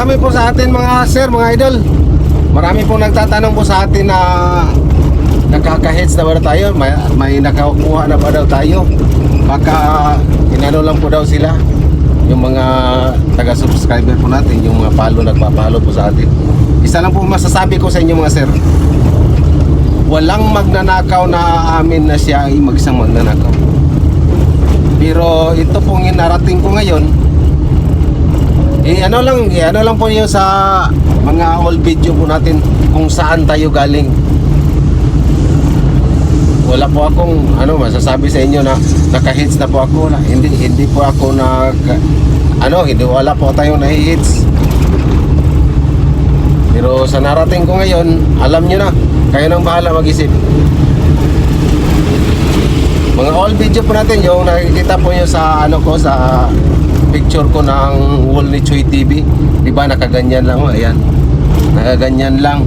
marami po sa atin mga sir, mga idol. Marami po nagtatanong po sa atin na nakaka-hits na ba daw tayo? May nakakuha na ba daw tayo? Baka inano lang po daw sila, yung mga taga-subscriber po natin, yung mga nagpapalo po sa atin. Isa lang po masasabi ko sa inyo mga sir, walang magnanakaw na aamin na siya ay mag-isang magnanakaw. Pero ito pong inarating ko ngayon, ano lang po yun sa mga old video po natin kung saan tayo galing. Wala po akong masasabi sa inyo na naka-hits na po ako. Hindi po ako wala po tayong nahi-hits. Pero sa narating ko ngayon, alam nyo na, kayo nang bahala mag-isip. Mga old video po natin, yung nakikita po nyo sa sa picture ko ng wall ni Choy TV, diba nakaganyan lang, ayan, nakaganyan lang.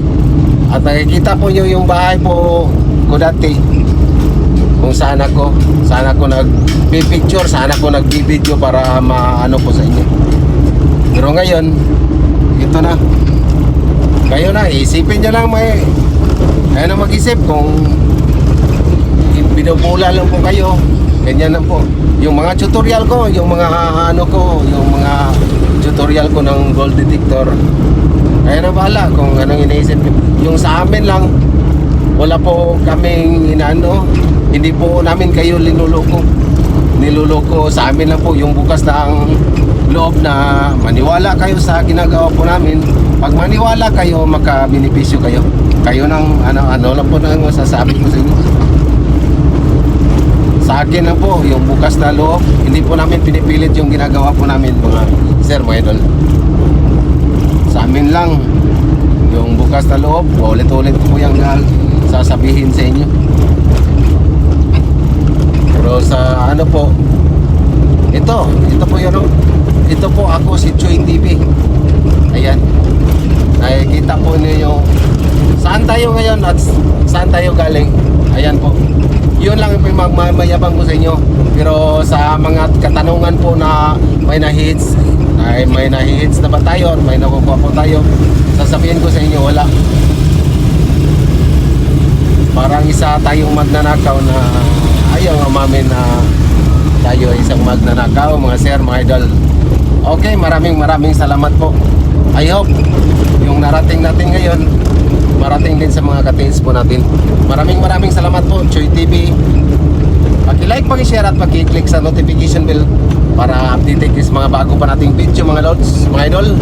At nakikita po nyo yung bahay po ko dati, kung saan ako nag-picture, saan ako nag-video para maano po sa inyo. Pero ngayon, ito na, kayo na, isipin nyo lang, kayo na mag-isip kung binubula lang po kayo, ganyan lang po. Yung mga tutorial ko, yung mga tutorial ko ng gold detector, kaya na bahala kung anong iniisip. Yung sa amin lang, wala po kaming hindi po namin kayo niluloko. Sa amin lang po yung bukas na ang loob na maniwala kayo sa ginagawa po namin. Pag maniwala kayo, makabinipisyo kayo. Kayo ng lang po na masasabi ko sa inyo. Sa akin lang po, yung bukas na loob, hindi po namin pinipilit yung ginagawa po namin mga sir, mga idol. Sa amin lang, yung bukas na loob, ulit-ulit po yung sasabihin sa inyo. Pero sa ito po ako si Choy TV. Ayan, nakikita po niyo saan tayo ngayon at saan tayo galing. Ayan po, yun lang yung mayabang ko sa inyo. Pero sa mga katanungan po na may na-hits na ba tayo or may nakukuha po tayo, sasabihin ko sa inyo, wala. Parang isa tayong magnanakaw na ayaw umamin na tayo ay isang magnanakaw, mga sir, mga idol. Okay, maraming salamat po. I hope yung narating natin ngayon marating din sa mga ka-teens po natin. Maraming salamat po, Choy TV. Paki-like, paki-share at paki-click sa notification bell para updated sa mga bago pa nating video, mga lods, mga idol.